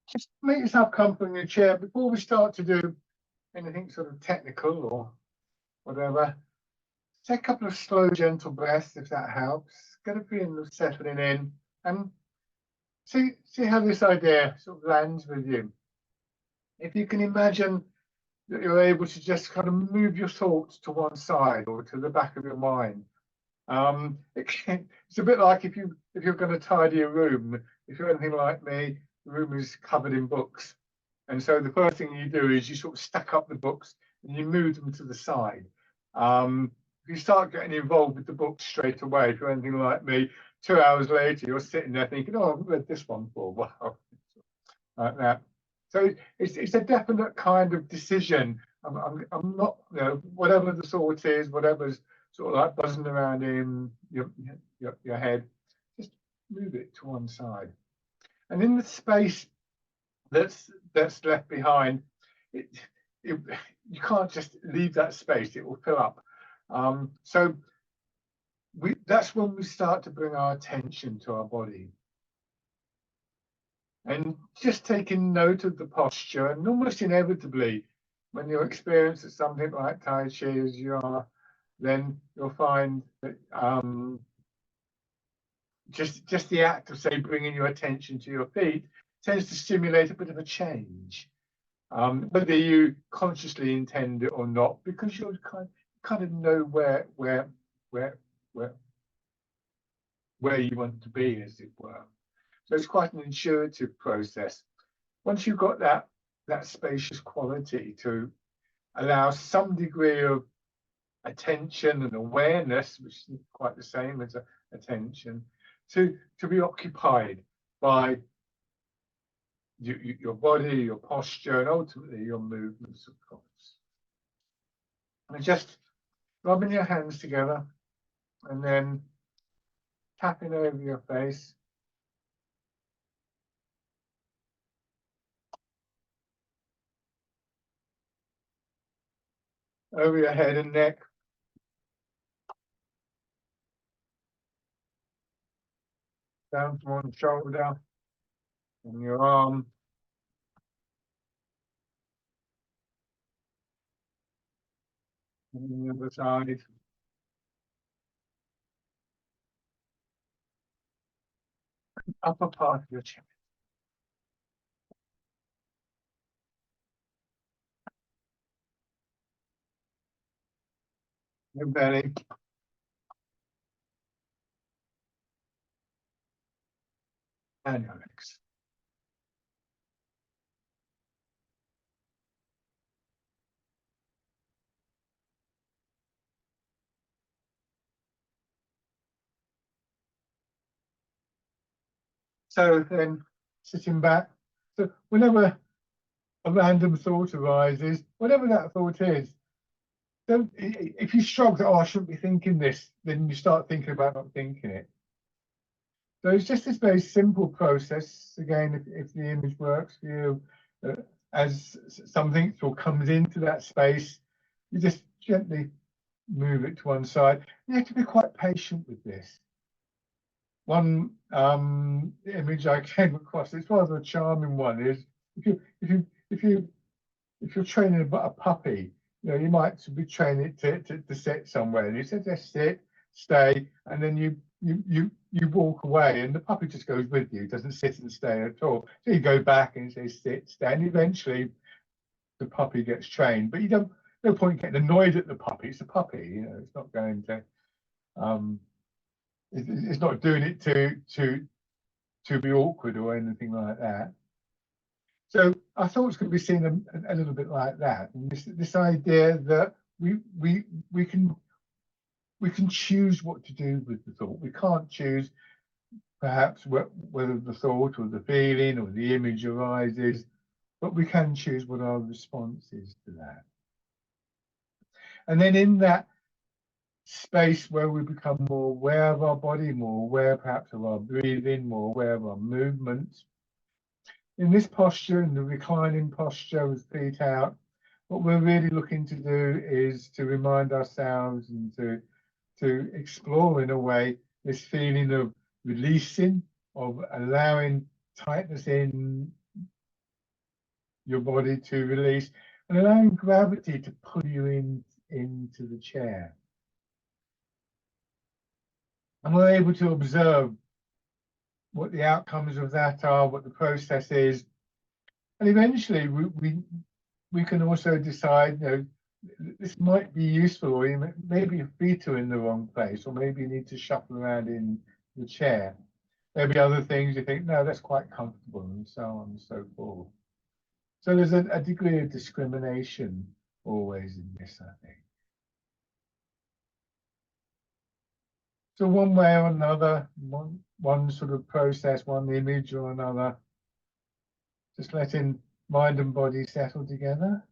Just make yourself comfortable in your chair before we start to do anything sort of technical or whatever. Take a couple of slow, gentle breaths if that helps. Get a feeling of settling in and see how this idea sort of lands with you. If you can imagine that you're able to just kind of move your thoughts to one side or to the back of your mind. It's a bit like if you're going to tidy a room. If you're anything like me, the room is covered in books, and so the first thing you do is you sort of stack up the books and you move them to the side. If you start getting involved with the books straight away, if you're anything like me, 2 hours later you're sitting there thinking, "Oh, I've read this one for a while," like that. So it's a definite kind of decision. I'm not, you know, whatever the thought is, whatever's sort of like buzzing around in your head, just move it to one side. And in the space that's left behind, you can't just leave that space; it will fill up. So that's when we start to bring our attention to our body. And just taking note of the posture, and almost inevitably, when you're experiencing something like Tai Chi as you are, then you'll find that just the act of, say, bringing your attention to your feet tends to stimulate a bit of a change, whether you consciously intend it or not, because you kind of know where you want to be, as it were. So it's quite an intuitive process. Once you've got that spacious quality to allow some degree of attention and awareness, which is quite the same as attention, to be occupied by your body, your posture, and ultimately your movements, of course. And just rubbing your hands together and then tapping over your face. Over your head and neck. Down to one shoulder and your arm. And the other side. Upper part of your chin. Your belly. And your legs. So then, sitting back, so whenever a random thought arises, whatever that thought is, don't, if you struggle, oh, I shouldn't be thinking this, then you start thinking about not thinking it. So it's just this very simple process. Again, if the image works for you, as something sort of comes into that space, you just gently move it to one side. You have to be quite patient with this. One image I came across, it's rather a charming one, is if you're training a puppy, you know, you might be training it to sit somewhere, and you said just sit, stay, and then you walk away, and the puppy just goes with you, doesn't sit and stay at all. So you go back and say sit, stay, and eventually the puppy gets trained. But you don't, no point getting annoyed at the puppy. It's a puppy, you know. It's not going to it's not doing it to be awkward or anything like that. So I thought it's going to be seen a little bit like that, and this idea that we can choose what to do with the thought. We can't choose perhaps whether the thought or the feeling or the image arises, but we can choose what our response is to that. And then in that space where we become more aware of our body, more aware perhaps of our breathing, more aware of our movements. In this posture, in the reclining posture with feet out, what we're really looking to do is to remind ourselves and to explore in a way this feeling of releasing, of allowing tightness in your body to release, and allowing gravity to pull you into the chair. And we're able to observe what the outcomes of that are, what the process is, and eventually we can also decide, you know, this might be useful, or maybe your feet are in the wrong place, or maybe you need to shuffle around in the chair. Maybe other things you think, no, that's quite comfortable, and so on and so forth. So there's a degree of discrimination always in this, I think. So one way or another, one sort of process, one image or another, just letting mind and body settle together.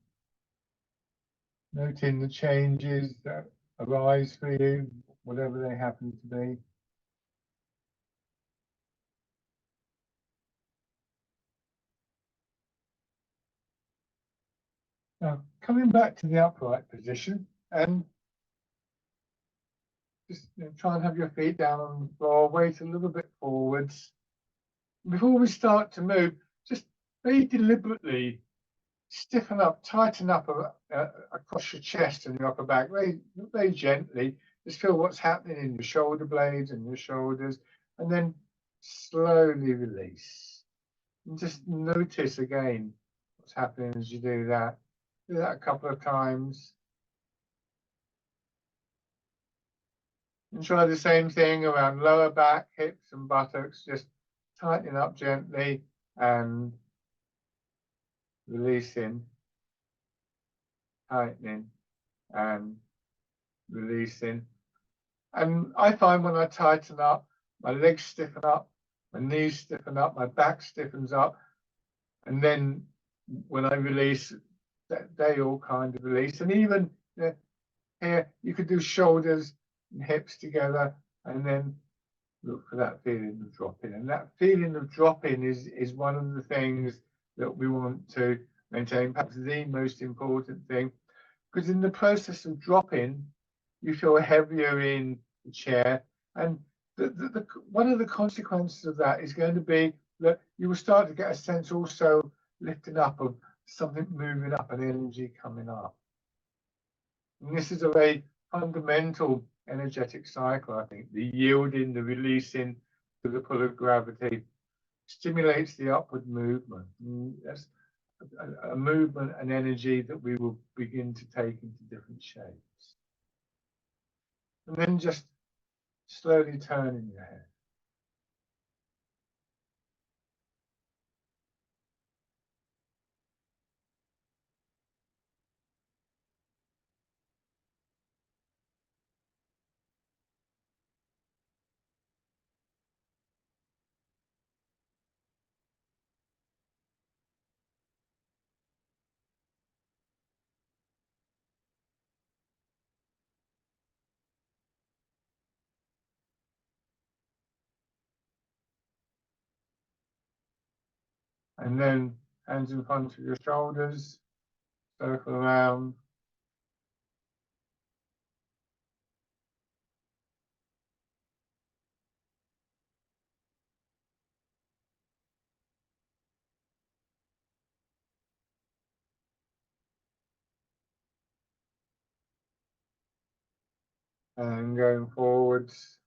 Noting the changes that arise for you, whatever they happen to be. Now, coming back to the upright position, and just try and have your feet down on the floor, weight a little bit forwards. Before we start to move, just very deliberately stiffen up, tighten up across your chest and your upper back, very, very gently. Just feel what's happening in your shoulder blades and your shoulders, and then slowly release. And just notice again what's happening as you do that. Do that a couple of times. And try the same thing around lower back, hips and buttocks, just tightening up gently and releasing, tightening and releasing. And I find when I tighten up, my legs stiffen up, my knees stiffen up, my back stiffens up. And then when I release, they all kind of release. And even here, you could do shoulders and hips together, and then look for that feeling of dropping. And that feeling of dropping is one of the things that we want to maintain, perhaps the most important thing, because in the process of dropping, you feel heavier in the chair. And one of the consequences of that is going to be that you will start to get a sense also lifting up of something moving up, an energy coming up. And this is a very fundamental energetic cycle, I think. The yielding, the releasing to the pull of gravity stimulates the upward movement. And that's a movement and energy that we will begin to take into different shapes. And then just slowly turning your head. And then hands in front of your shoulders, circle around. And going forwards.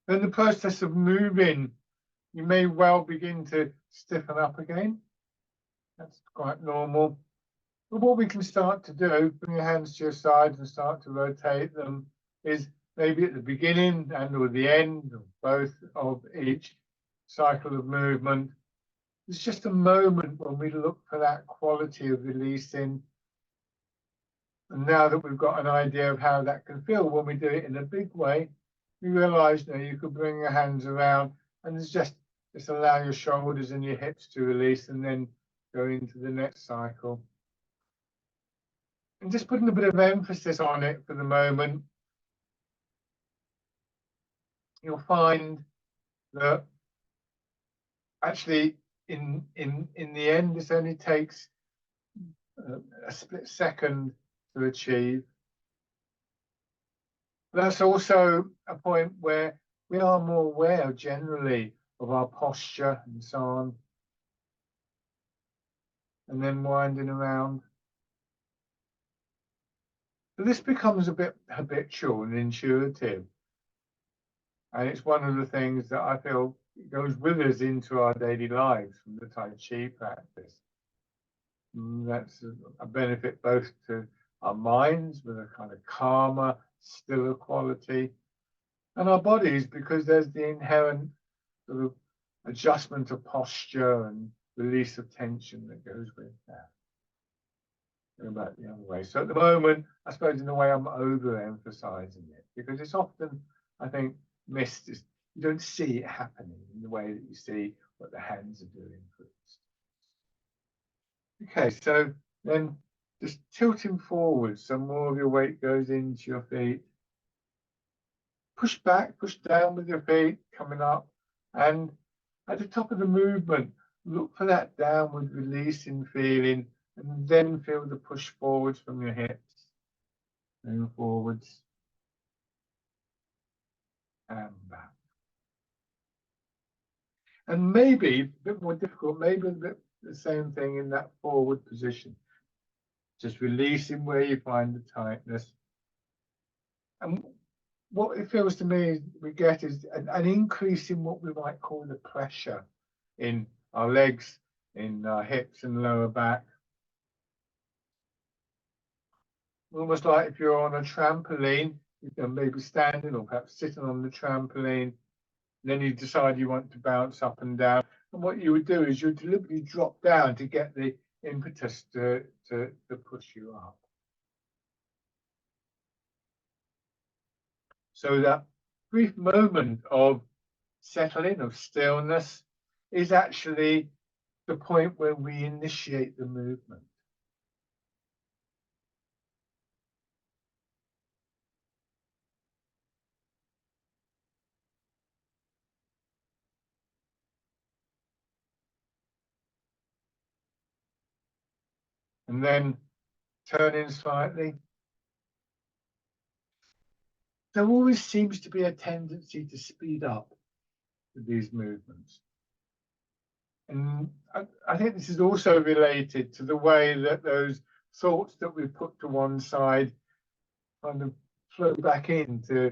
In the process of moving, you may well begin to stiffen up again. That's quite normal. But what we can start to do, bring your hands to your sides and start to rotate them, is maybe at the beginning and or the end of both of each cycle of movement. It's just a moment when we look for that quality of releasing. And now that we've got an idea of how that can feel when we do it in a big way, you realize now you could bring your hands around and it's just allow your shoulders and your hips to release and then go into the next cycle. And just putting a bit of emphasis on it for the moment, you'll find that actually in the end, this only takes a split second to achieve. That's also a point where we are more aware generally of our posture and so on. And then winding around. So this becomes a bit habitual and intuitive. And it's one of the things that I feel goes with us into our daily lives from the Tai Chi practice. And that's a benefit both to our minds with a kind of calmer, stiller quality, and our bodies because there's the inherent sort of adjustment of posture and release of tension that goes with that. Go back the other way. So at the moment, I suppose in a way I'm overemphasizing it because it's often, I think, missed. You don't see it happening in the way that you see what the hands are doing. Okay, so then just tilting forward, so more of your weight goes into your feet. Push back, push down with your feet, coming up. And at the top of the movement, look for that downward releasing feeling, and then feel the push forwards from your hips. Move forwards and back. And maybe a bit more difficult, maybe a bit the same thing in that forward position. Just releasing where you find the tightness. And what it feels to me we get is an increase in what we might call the pressure in our legs, in our hips and lower back. Almost like if you're on a trampoline, you can maybe standing or perhaps sitting on the trampoline, then you decide you want to bounce up and down. And what you would do is you deliberately drop down to get the impetus to push you up. So that brief moment of settling, of stillness, is actually the point where we initiate the movement. And then turning slightly. There always seems to be a tendency to speed up with these movements. And I think this is also related to the way that those thoughts that we put to one side kind of flow back into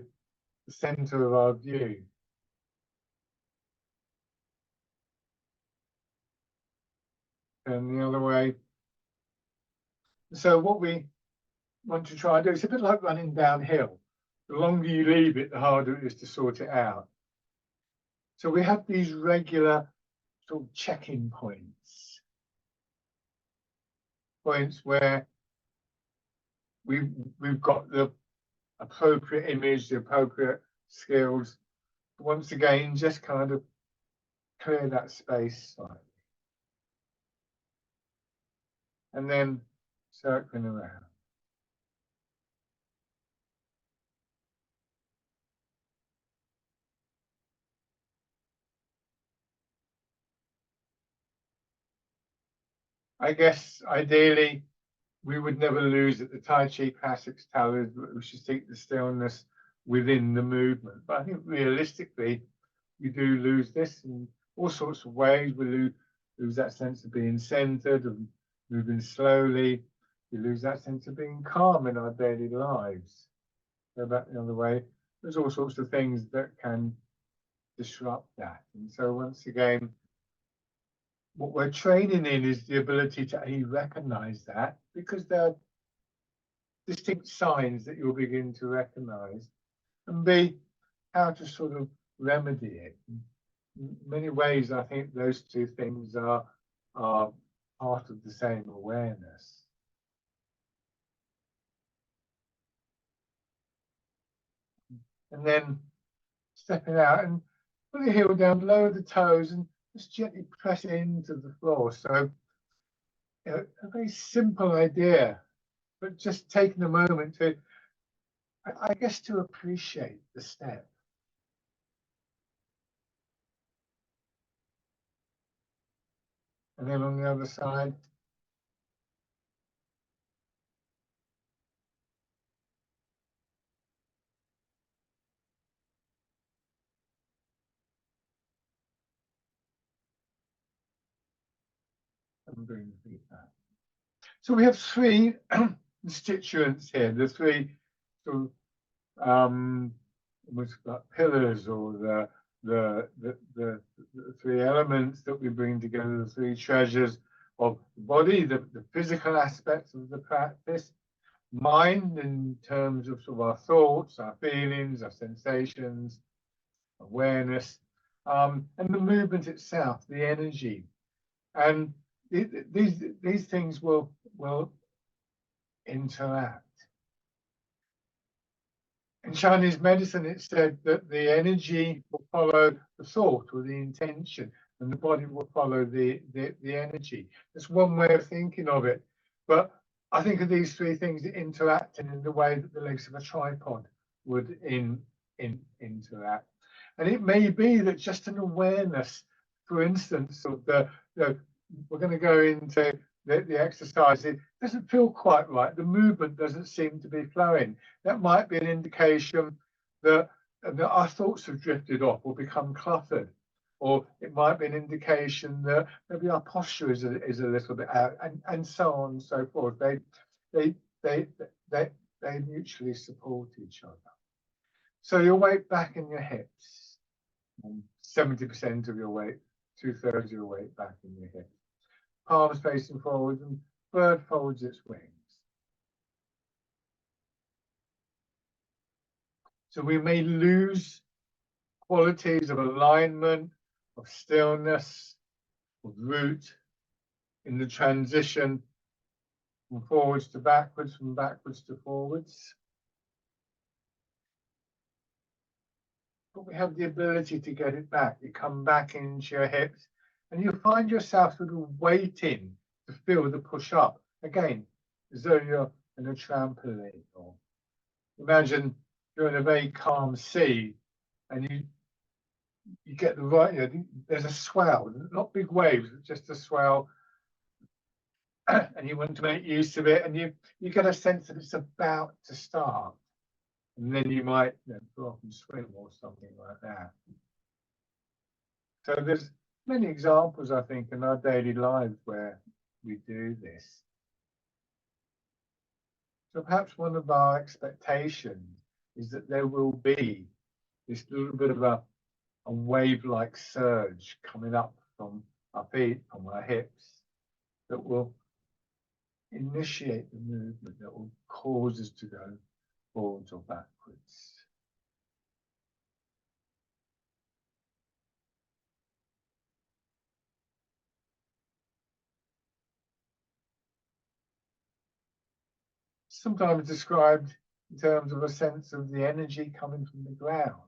the center of our view. And the other way. So what we want to try and do, it's a bit like running downhill. The longer you leave it, the harder it is to sort it out. So we have these regular sort of check-in points. Points where we've got the appropriate image, the appropriate skills. Once again, just kind of clear that space slightly. And then circling around. I guess ideally we would never lose it. The Tai Chi classics tell us that we should seek the stillness within the movement. But I think realistically, we do lose this in all sorts of ways. We lose that sense of being centered and moving slowly. We lose that sense of being calm in our daily lives. Go back the other way. There's all sorts of things that can disrupt that. And so once again, what we're training in is the ability to A, recognize that, because there are distinct signs that you'll begin to recognize, and B, how to sort of remedy it. In many ways, I think those two things are part of the same awareness. And then stepping out and put the heel down, lower the toes, and just gently press into the floor. So, you know, a very simple idea, but just taking a moment to, I guess, to appreciate the step. And then on the other side. and bring the feet back. So we have three constituents here, the three sort of almost like pillars, or the three elements that we bring together, the three treasures of the body, the physical aspects of the practice, mind in terms of sort of our thoughts, our feelings, our sensations, awareness, and the movement itself, the energy. And these things will interact. In Chinese medicine, it's said that the energy will follow the thought or the intention, and the body will follow the energy. That's one way of thinking of it. But I think of these three things interacting in the way that the legs of a tripod would interact. And it may be that just an awareness, for instance, of we're going to go into the exercise, it doesn't feel quite right. The movement doesn't seem to be flowing. That might be an indication that our thoughts have drifted off or become cluttered. Or it might be an indication that maybe our posture is a little bit out, and so on and so forth. They mutually support each other. So your weight back in your hips, 70% of your weight, 2/3 of your weight back in your hips. Palms facing forward, and bird folds its wings. So we may lose qualities of alignment, of stillness, of root in the transition from forwards to backwards, from backwards to forwards. But we have the ability to get it back. You come back into your hips, and you find yourself sort of waiting to feel the push up. Again, as though you're in a trampoline. Or imagine you're in a very calm sea, and you get the right, there's a swell, not big waves, just a swell, and you want to make use of it, and you get a sense that it's about to start. And then you might drop and swim or something like that. So there's many examples, I think, in our daily lives where we do this. So perhaps one of our expectations is that there will be this little bit of a wave-like surge coming up from our feet, from our hips, that will initiate the movement, that will cause us to go forwards or backwards. Sometimes described in terms of a sense of the energy coming from the ground.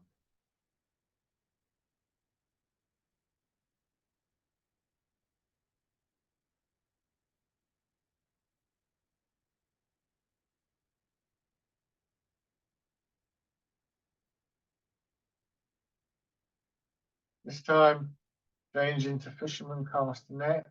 This time, changing to fisherman cast net.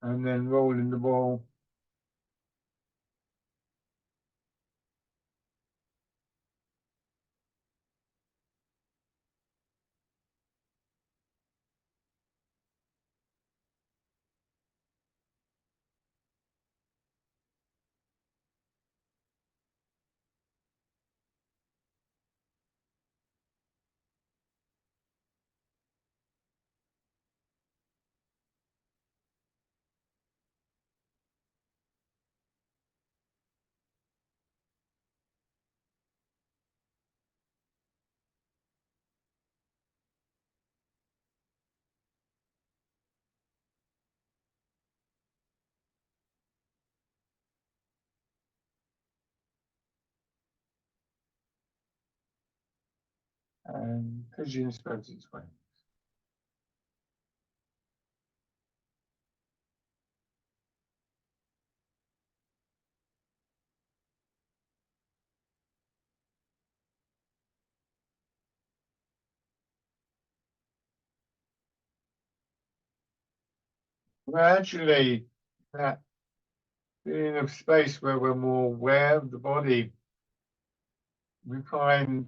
And then rolling the ball. and pigeon spreads its wings. Gradually, that feeling of space where we're more aware of the body, we find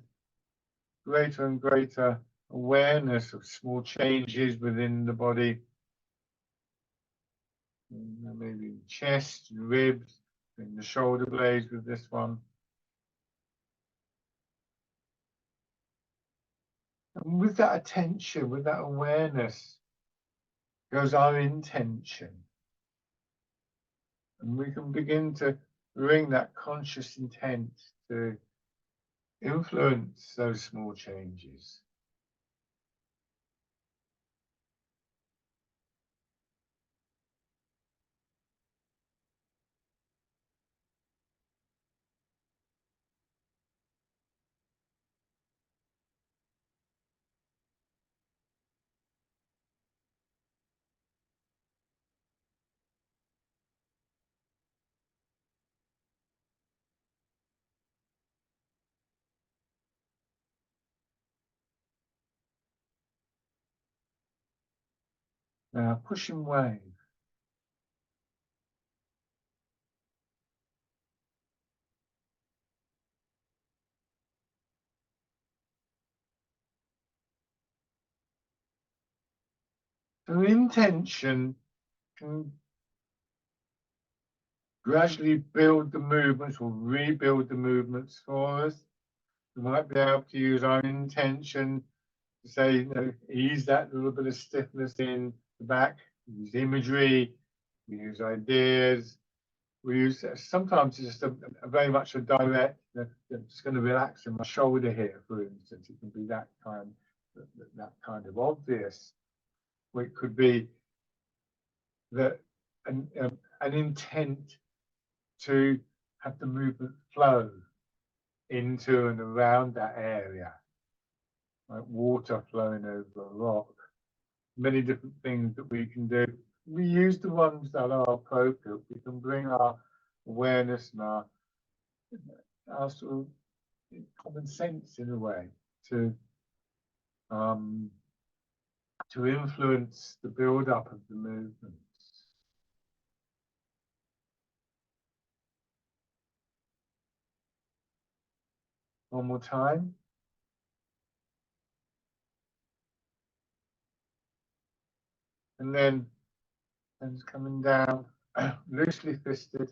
greater and greater awareness of small changes within the body. Maybe the chest, the ribs, and the shoulder blades with this one. And with that attention, with that awareness, goes our intention. And we can begin to bring that conscious intent to influence those small changes. Now, pushing wave. So intention can gradually build the movements or rebuild the movements for us. We might be able to use our intention to say, you know, ease that little bit of stiffness in the back. We use imagery, we use ideas, we use sometimes just a very much a direct, I'm just going to relax in my shoulder here, for instance. It can be that kind of obvious. Or it could be that an intent to have the movement flow into and around that area, like water flowing over a rock. Many different things that we can do. We use the ones that are appropriate. We can bring our awareness and our sort of common sense in a way to influence the build-up of the movements. One more time. And then hands coming down, loosely fisted.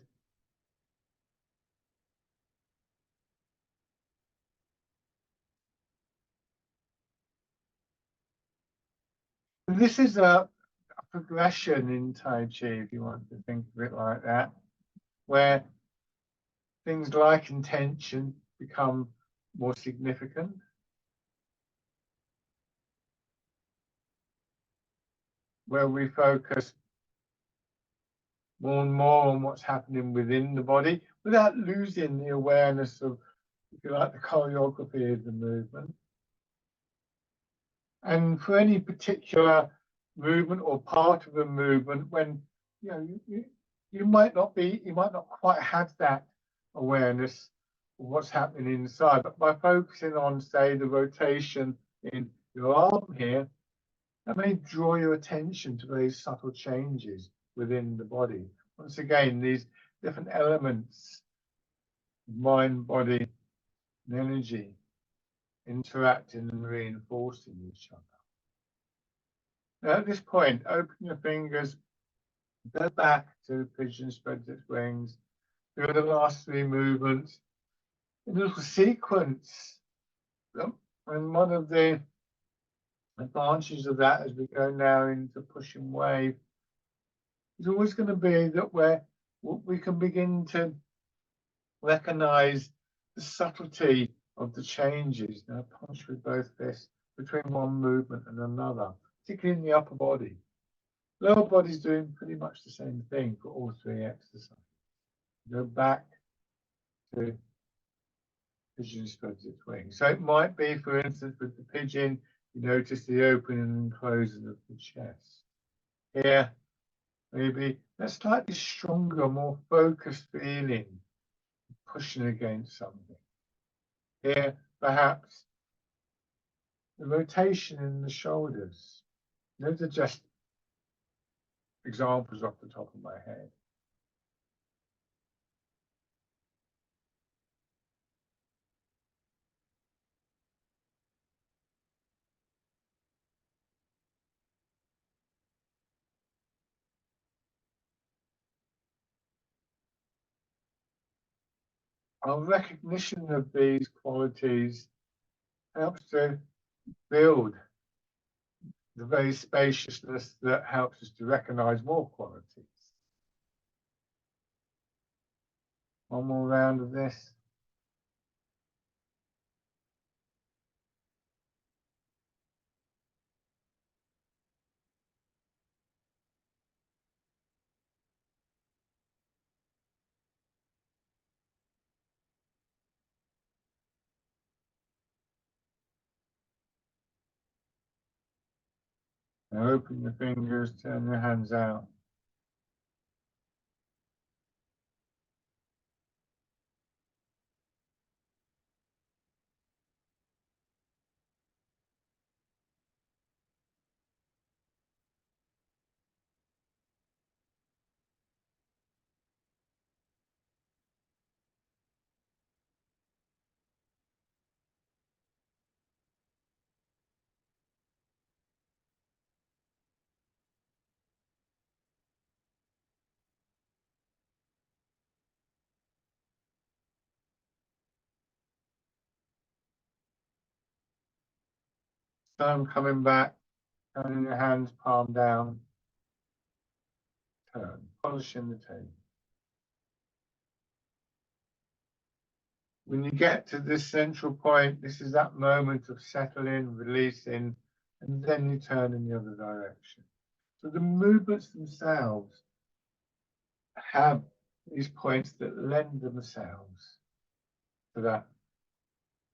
And this is a progression in Tai Chi, if you want to think of it like that, where things like intention become more significant. Where we focus more and more on what's happening within the body without losing the awareness of, if you like, the choreography of the movement. And for any particular movement or part of a movement, when you might not quite have that awareness of what's happening inside, but by focusing on, say, the rotation in your arm here, that may draw your attention to very subtle changes within the body. Once again, these different elements, mind, body, and energy, interacting and reinforcing each other. Now, at this point, open your fingers, go back to the pigeon spreads its wings, do the last three movements in a little sequence. And one of the advantages of that as we go now into pushing wave is always going to be that we can begin to recognize the subtlety of the changes. Now punch with both fists between one movement and another, particularly in the upper body. Lower body's doing pretty much the same thing for all three exercises. Go back to pigeon spreads its wings. So it might be, for instance, with the pigeon, you notice the opening and closing of the chest. Here, maybe a slightly stronger, more focused feeling, pushing against something. Here, perhaps the rotation in the shoulders. Those are just examples off the top of my head. Our recognition of these qualities helps to build the very spaciousness that helps us to recognize more qualities. One more round of this. Now open your fingers, turn your hands out. So I'm coming back, turning your hands palm down, turn, polishing the table. When you get to this central point, this is that moment of settling, releasing, and then you turn in the other direction. So the movements themselves have these points that lend themselves to that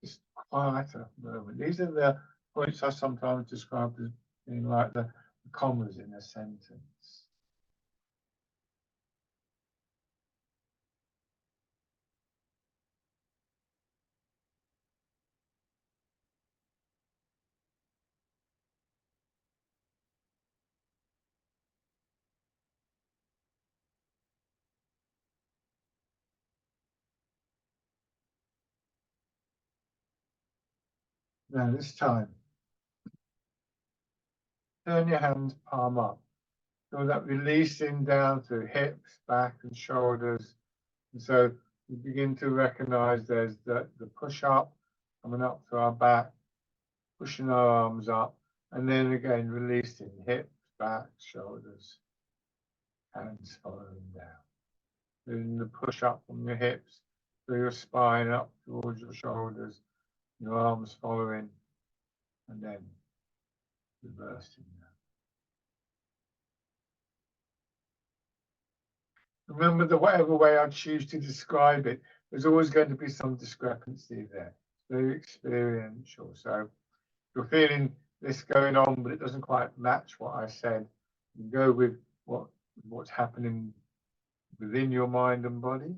just quieter moment. These are the points I sometimes describe as being like the commas in a sentence. Now this time, turn your hands palm up. So that releasing down through hips, back and shoulders. And so we begin to recognize there's the push up coming up to our back, pushing our arms up, and then again releasing hips, back, shoulders, hands following down. Doing the push up from your hips through your spine up towards your shoulders, your arms following, and then reversing that. Remember that whatever way I choose to describe it, there's always going to be some discrepancy there. It's very experiential. So if you're feeling this going on, but it doesn't quite match what I said, you go with what's happening within your mind and body.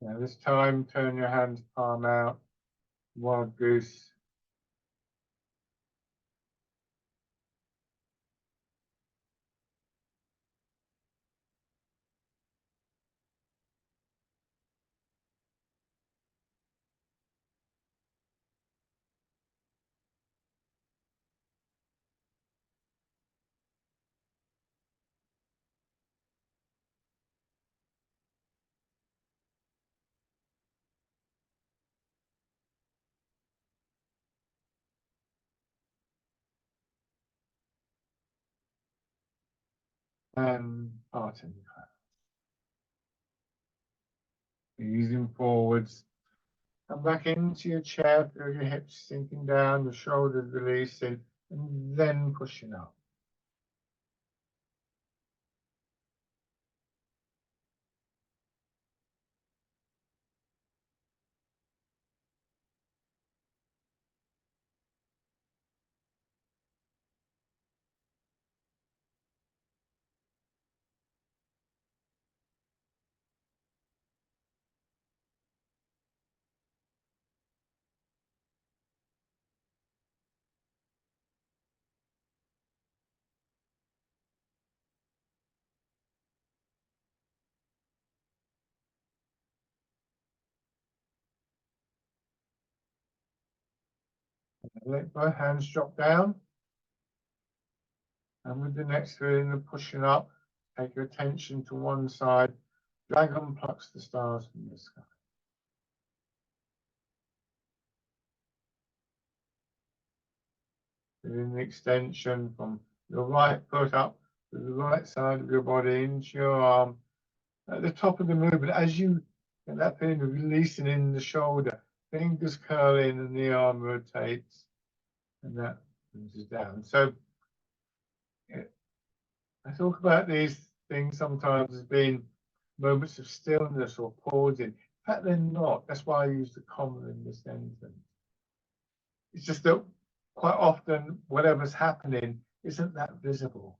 Now this time, turn your hands palm out, wild goose. And parting the cloud. Easing forwards, Come back into your chair, feel your hips sinking down, the shoulders releasing, and then pushing up. Let both hands drop down. And with the next feeling of pushing up, take your attention to one side. Dragon plucks the stars from the sky. Feeling the extension from your right foot up to the right side of your body into your arm. At the top of the movement, as you get that feeling of releasing in the shoulder, fingers curl in and the arm rotates, and that brings us down. So I talk about these things sometimes as being moments of stillness or pausing. In fact, they're not. That's why I use the comma in the sentence. It's just that quite often, whatever's happening isn't that visible.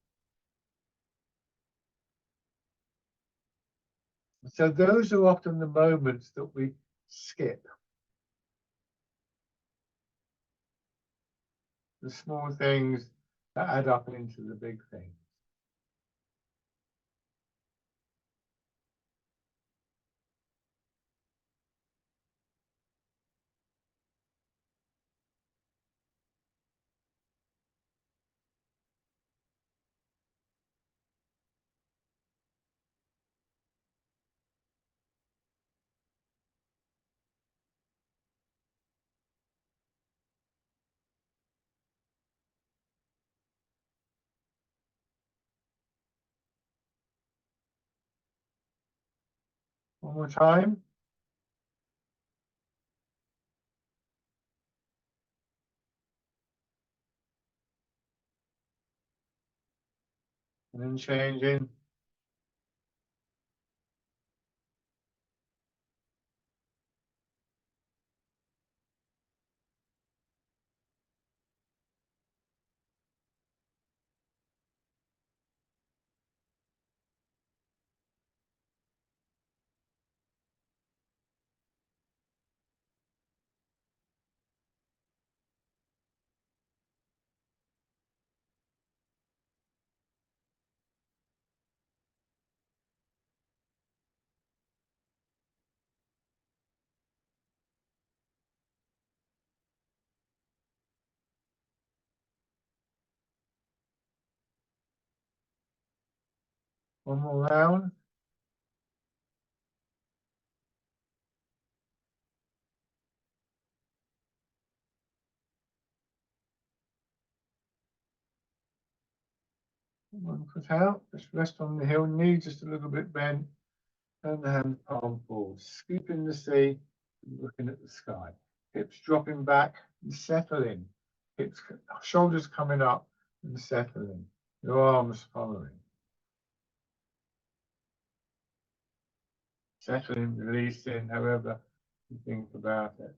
So those are often the moments that we skip. The small things that add up into the big thing. One more time. And then changing. One more round. One foot out. Just rest on the heel, knee just a little bit bent. Turn the hand palm forward, scooping the sea, looking at the sky. Hips dropping back and settling. Hips, shoulders coming up and settling. Your arms following. Settling, releasing, however you think about it.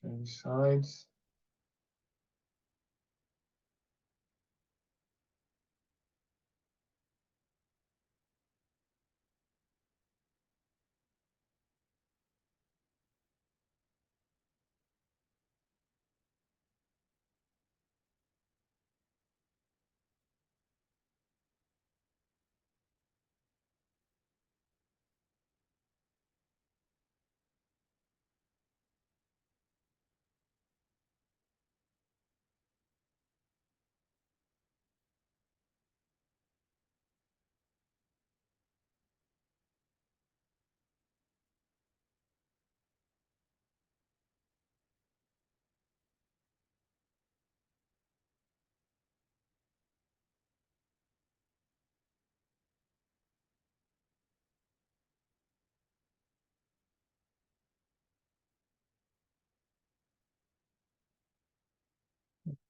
Change sides.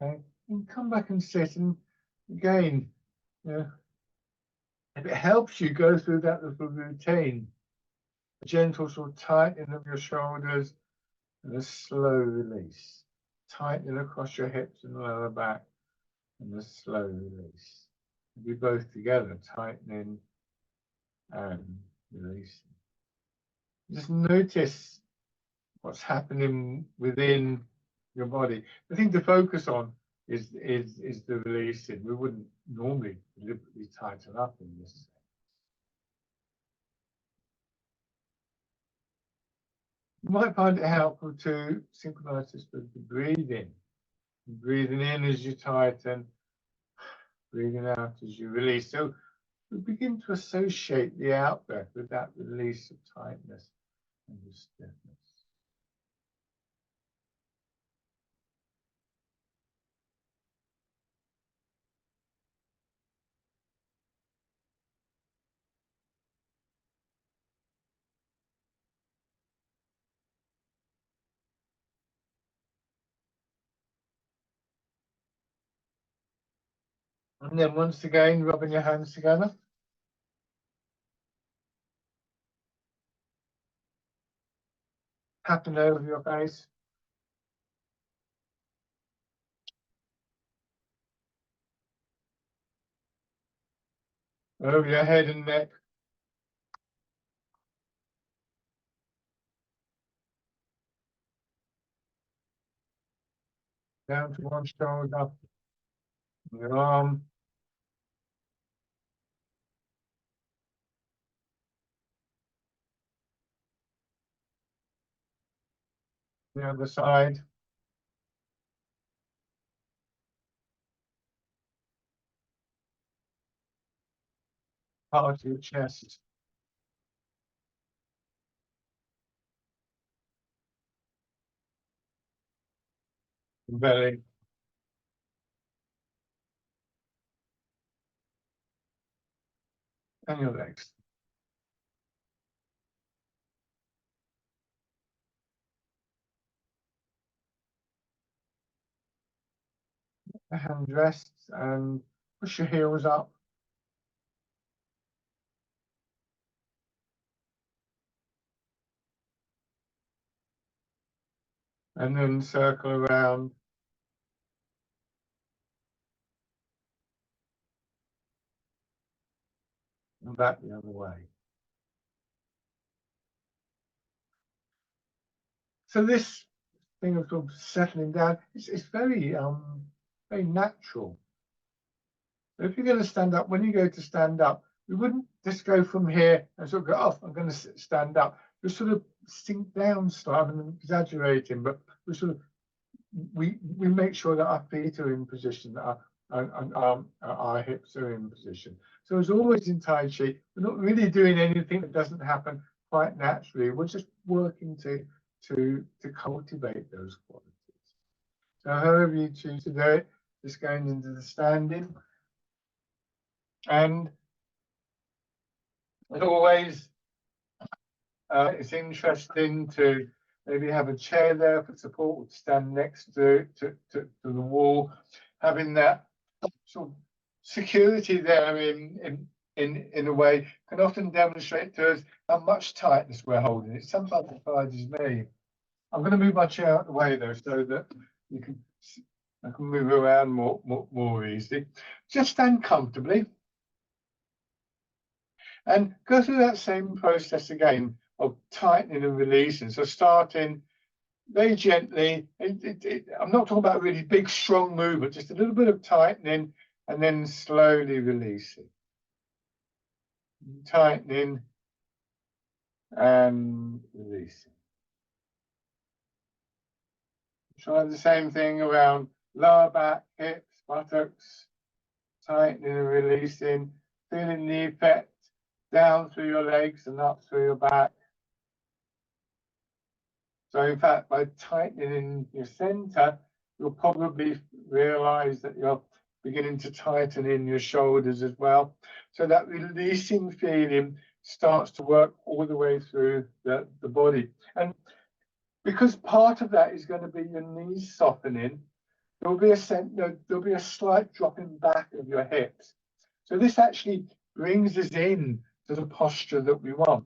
Okay, and come back and sit, and again, you know, if it helps you go through that little routine, a gentle sort of tightening of your shoulders and a slow release, tightening across your hips and lower back and a slow release. Be both together, tightening and releasing. Just notice what's happening within your body. The thing to focus on is the releasing. We wouldn't normally deliberately tighten up in this sense. You might find it helpful to synchronize this with the breathing. Breathing in as you tighten, breathing out as you release. So we begin to associate the out breath with that release of tightness and the stiffness. And then once again, rubbing your hands together. Tapping over your face. Over your head and neck. Down to one shoulder. Your arm. The other side. Part of your chest. Belly. And your legs. The hand rests and push your heels up. And then circle around. And back the other way. So this thing of sort of settling down, it's very very natural. If you're going to stand up, when you go to stand up, we wouldn't just go from here and sort of go, oh, I'm going to stand up. We sort of sink down slightly. I'm exaggerating, but we sort of we make sure that our feet are in position, that our hips are in position. So it's always in Tai Chi. We're not really doing anything that doesn't happen quite naturally. We're just working to cultivate those qualities. So however you choose to do it, just going into the standing. And as always, it's interesting to maybe have a chair there for support, or stand next to the wall, having that sort of security there in a way can often demonstrate to us how much tightness we're holding. It sometimes surprises me. I'm going to move my chair out of the way though, so that you can I can move around more easily. Just stand comfortably and go through that same process again of tightening and releasing. So starting very gently. I'm not talking about really big, strong movement, just a little bit of tightening and then slowly releasing. Tightening and releasing. Try the same thing around lower back, hips, buttocks. Tightening and releasing. Feeling the effect down through your legs and up through your back. So in fact, by tightening in your center, you'll probably realize that you're beginning to tighten in your shoulders as well. So that releasing feeling starts to work all the way through the body. And because part of that is going to be your knees softening, there'll be a slight dropping back of your hips. So this actually brings us in to the posture that we want.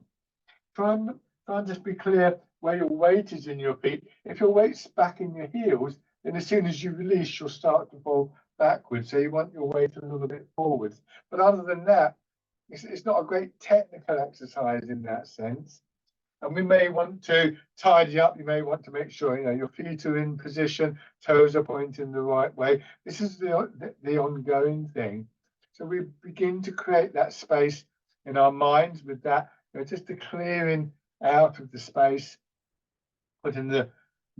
Try and just be clear where your weight is in your feet. If your weight's back in your heels, then as soon as you release, you'll start to fall backwards. So you want your weight a little bit forwards. But other than that, it's not a great technical exercise in that sense. And we may want to tidy up. You may want to make sure your feet are in position, toes are pointing the right way. This is the ongoing thing. So we begin to create that space in our minds with that, just the clearing out of the space, putting the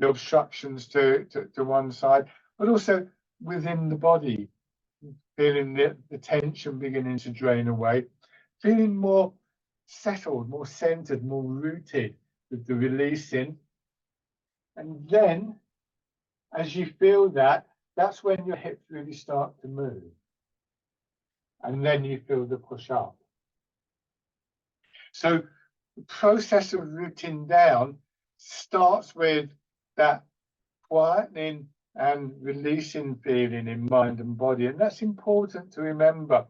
obstructions to one side, but also within the body, feeling the tension beginning to drain away, feeling more settled, more centered, more rooted with the releasing. And then as you feel that, that's when your hips really start to move. And then you feel the push up. So the process of rooting down starts with that quietening and releasing feeling in mind and body. And that's important to remember,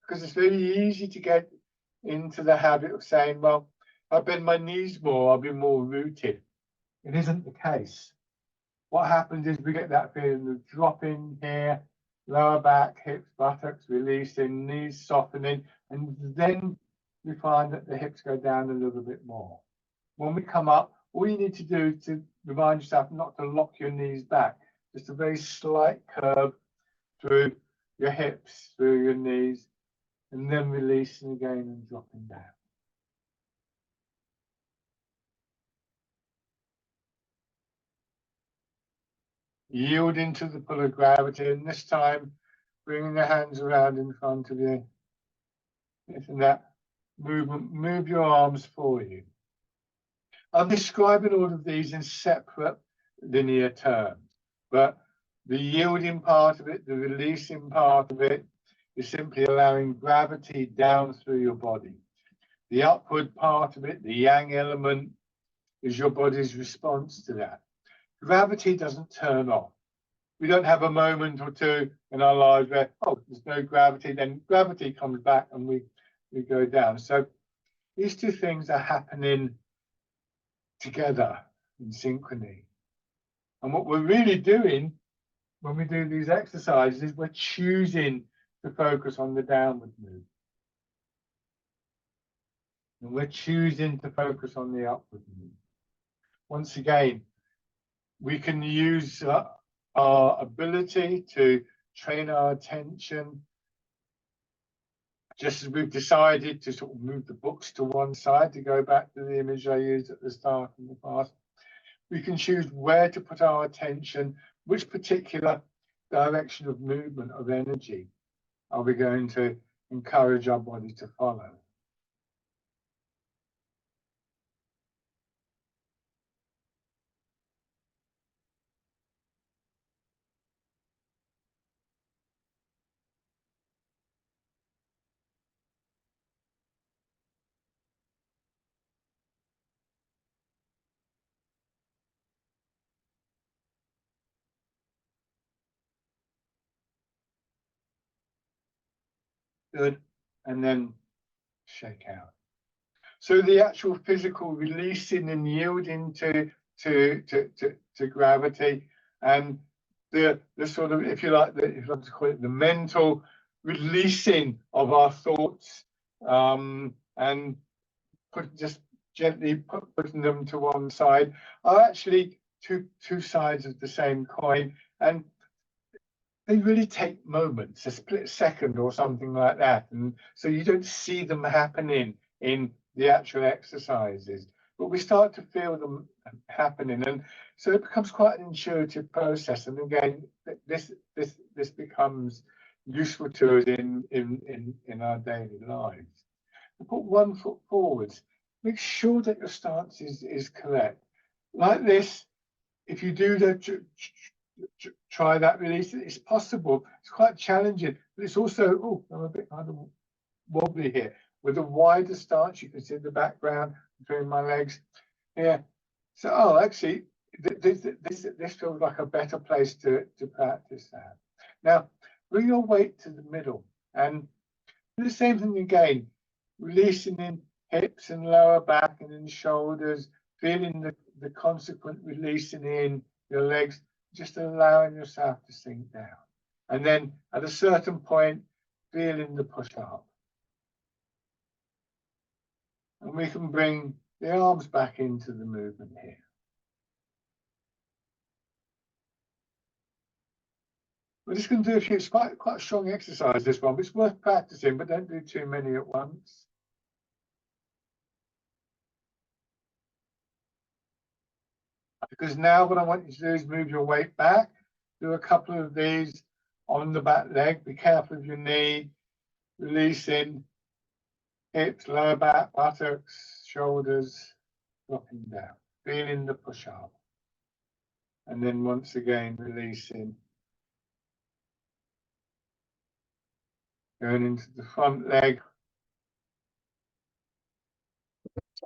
because it's very easy to get into the habit of saying, well, if I bend my knees more, I'll be more rooted. It isn't the case. What happens is we get that feeling of dropping here, lower back, hips, buttocks, releasing, knees softening, and then we find that the hips go down a little bit more. When we come up, all you need to do is to remind yourself not to lock your knees back. Just a very slight curve through your hips, through your knees, and then releasing again and dropping down. Yielding to the pull of gravity, and this time bringing the hands around in front of you. And that movement, move your arms for you. I'm describing all of these in separate linear terms, but the yielding part of it, the releasing part of it, is simply allowing gravity down through your body. The upward part of it, the yang element, is your body's response to that. Gravity doesn't turn off. We don't have a moment or two in our lives where, oh, there's no gravity, then gravity comes back and we go down. So these two things are happening together in synchrony. And what we're really doing when we do these exercises is we're choosing to focus on the downward move. And we're choosing to focus on the upward move. Once again, we can use our ability to train our attention, just as we've decided to sort of move the books to one side, to go back to the image I used at the start in the past. We can choose where to put our attention, which particular direction of movement, of energy, are we going to encourage our body to follow. Good. And then shake out. So the actual physical releasing and yielding to gravity, and the sort of, if you like to call it, the mental releasing of our thoughts, and just gently putting them to one side, are actually two sides of the same coin, and they really take moments, a split second or something like that. And so you don't see them happening in the actual exercises, but we start to feel them happening. And so it becomes quite an intuitive process. And again, this becomes useful to us in our daily lives. Put one foot forwards. Make sure that your stance is correct. Like this, if you do try that release, it's possible. It's quite challenging, but it's also, oh, I'm a bit kind of wobbly here. With a wider stance, you can see the background between my legs here. So, oh, actually, this feels like a better place to practice that. Now, bring your weight to the middle and do the same thing again, releasing in hips and lower back and in shoulders, feeling the consequent releasing in your legs, just allowing yourself to sink down. And then at a certain point, feeling the push up. And we can bring the arms back into the movement here. We're just going to do a few, it's quite a strong exercise, this one, but it's worth practicing, but don't do too many at once. Because now what I want you to do is move your weight back, do a couple of these on the back leg, be careful of your knee, releasing hips, lower back, buttocks, shoulders, dropping down, feeling the push up. And then once again, releasing. Going into the front leg.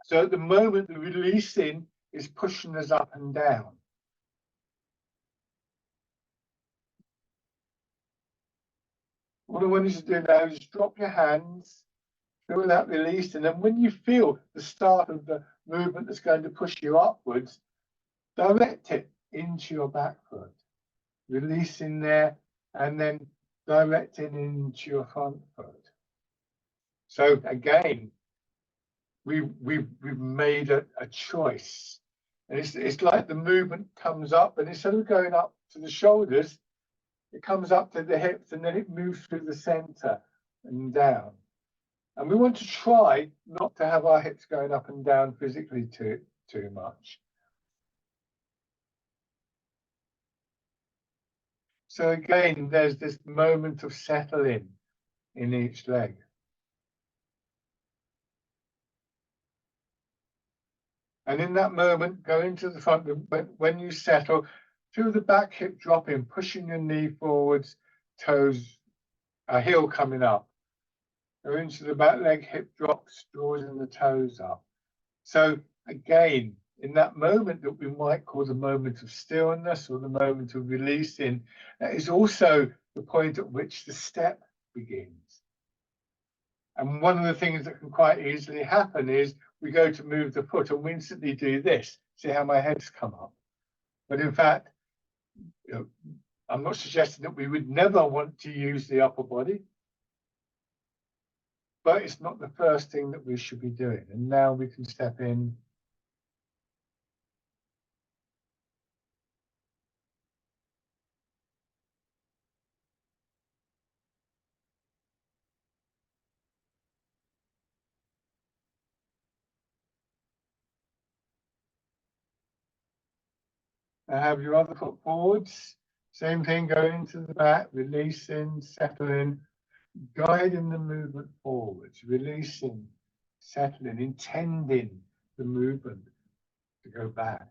So at the moment, the releasing is pushing us up and down. What I want you to do now is drop your hands, feel that release, and then when you feel the start of the movement that's going to push you upwards, direct it into your back foot, releasing there, and then directing into your front foot. So again, we've made a choice. And it's like the movement comes up, and instead of going up to the shoulders, it comes up to the hips, and then it moves through the center and down. And we want to try not to have our hips going up and down physically too much. So again, there's this moment of settling in each leg. And in that moment, go into the front. When you settle, feel the back hip dropping, pushing your knee forwards, toes, a heel coming up. Go into the back leg, hip drops, drawing the toes up. So again, in that moment that we might call the moment of stillness or the moment of releasing, that is also the point at which the step begins. And one of the things that can quite easily happen is we go to move the foot and we instantly do this. See how my head's come up? But in fact, you know, I'm not suggesting that we would never want to use the upper body, but it's not the first thing that we should be doing. And now we can step in. Now have your other foot forwards. Same thing, going into the back, releasing, settling, guiding the movement forwards, releasing, settling, intending the movement to go back.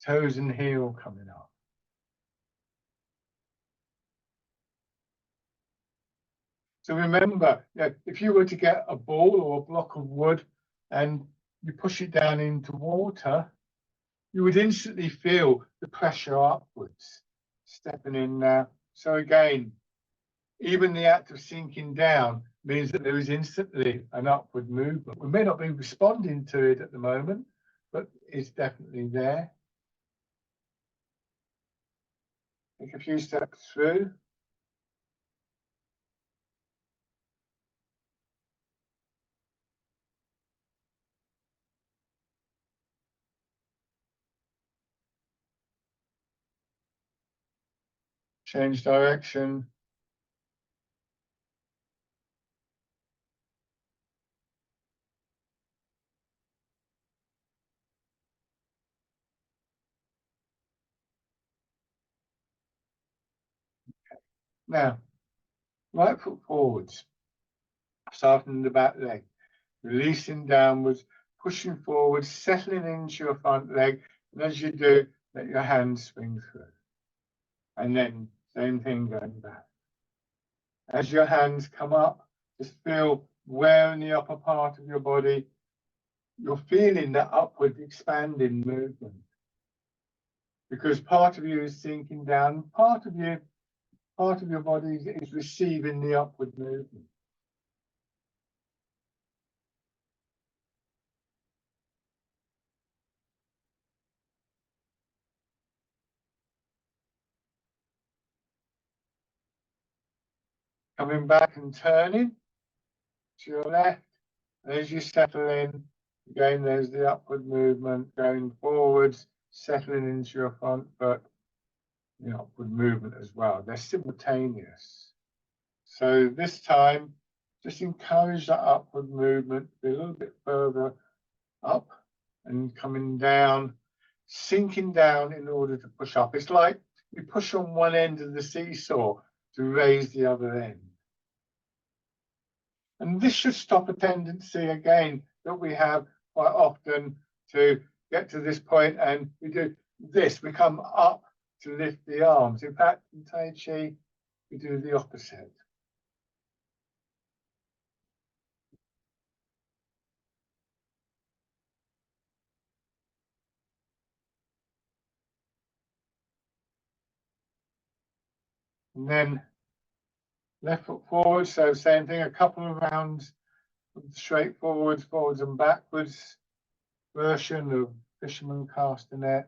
Toes and heel coming up. So remember, if you were to get a ball or a block of wood and you push it down into water, you would instantly feel the pressure upwards, stepping in now. So again, even the act of sinking down means that there is instantly an upward movement. We may not be responding to it at the moment, but it's definitely there. Take a few steps through. Change direction. Now, right foot forwards, starting in the back leg, releasing downwards, pushing forward, settling into your front leg, And as you do, let your hands swing through. And then same thing going back. As your hands come up, just feel where in the upper part of your body you're feeling that upward expanding movement. Because part of you is sinking down, part of your body is receiving the upward movement. Coming back and turning to your left. And as you settle in, again, there's the upward movement going forwards, settling into your front foot, the upward movement as well. They're simultaneous. So this time, just encourage that upward movement to be a little bit further up and coming down, sinking down in order to push up. It's like you push on one end of the seesaw to raise the other end. And this should stop a tendency, again, that we have quite often to get to this point and we do this, we come up to lift the arms. In fact, in Tai Chi, we do the opposite. And then left foot forward, so same thing, a couple of rounds straight forwards and backwards version of fisherman castanet.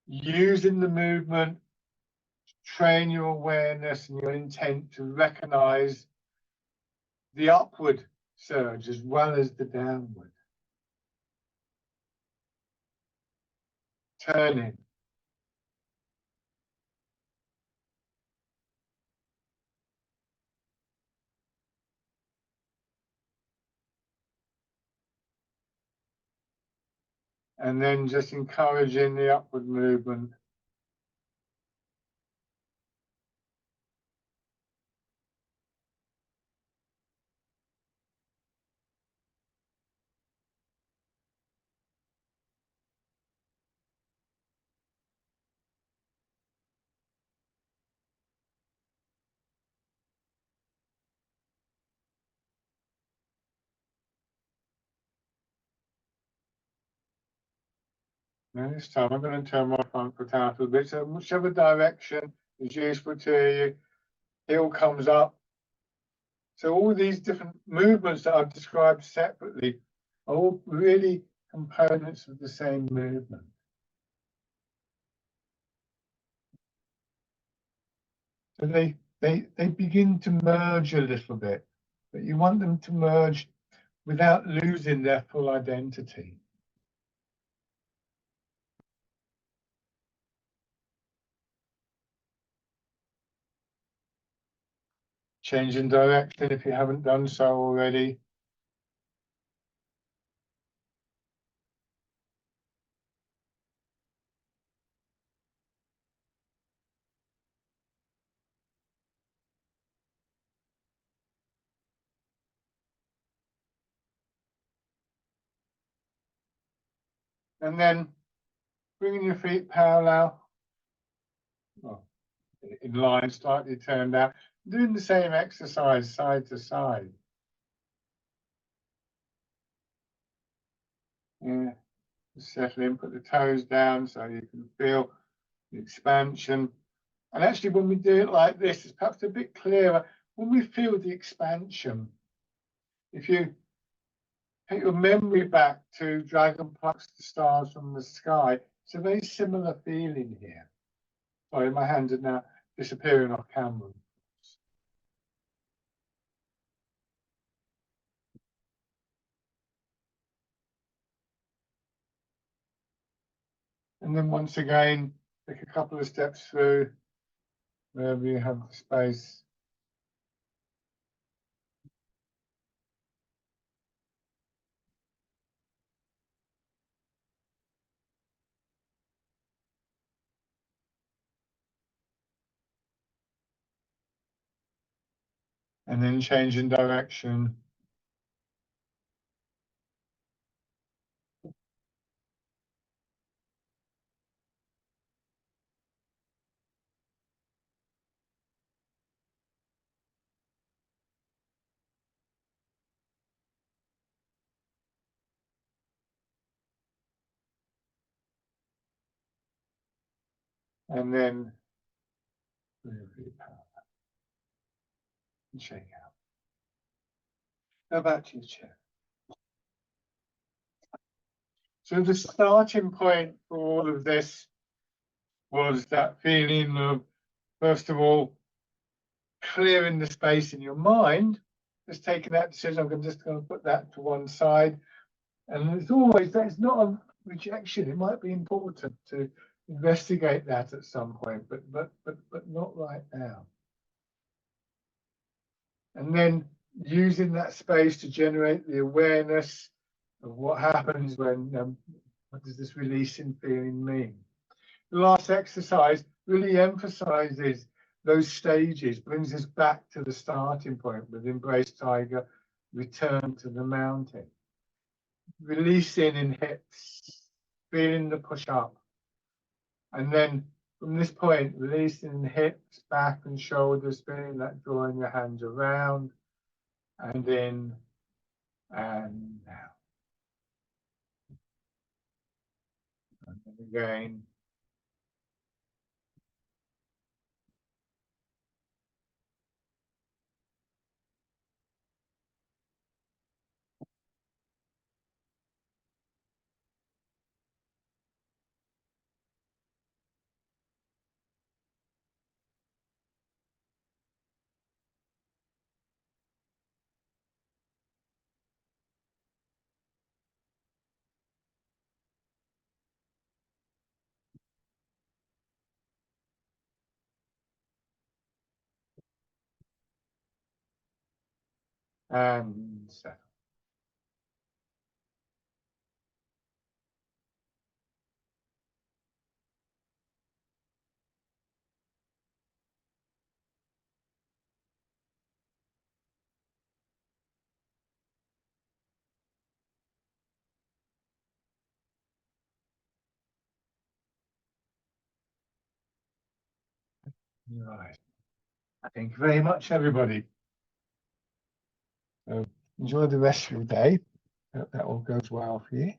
Using the movement, train your awareness and your intent to recognize the upward surge as well as the downward. Turning. And then just encouraging the upward movement. Now this time I'm going to turn my front foot out a bit, so whichever direction is useful to you. Heel comes up. So all these different movements that I've described separately are all really components of the same movement. So they begin to merge a little bit, but you want them to merge without losing their full identity. Changing direction if you haven't done so already. And then bringing your feet parallel, well, in line, slightly turned out, doing the same exercise side to side. Yeah, settle in, put the toes down so you can feel the expansion. And actually, when we do it like this, it's perhaps a bit clearer. When we feel the expansion, if you take your memory back to Dragon Plucks the Stars from the Sky, it's a very similar feeling here. Sorry, my hands are now disappearing off camera. And then once again, take a couple of steps through wherever you have the space. And then changing direction. and then shake out. Go back to your chair. So the starting point for all of this was that feeling of, first of all, clearing the space in your mind, just taking that decision. I'm just going to put that to one side. And it's always, that's not a rejection. It might be important to investigate that at some point, but not right now. And then using that space to generate the awareness of what happens when, what does this releasing feeling mean? The last exercise really emphasizes those stages, brings us back to the starting point with Embrace Tiger, return to the mountain. Releasing in hips, feeling the push up. And then from this point, releasing in hips, back and shoulders, feeling that drawing your hands around and in and out. And then again. And settle. Right. Thank you very much, everybody. So enjoy the rest of your day. Hope that all goes well for you.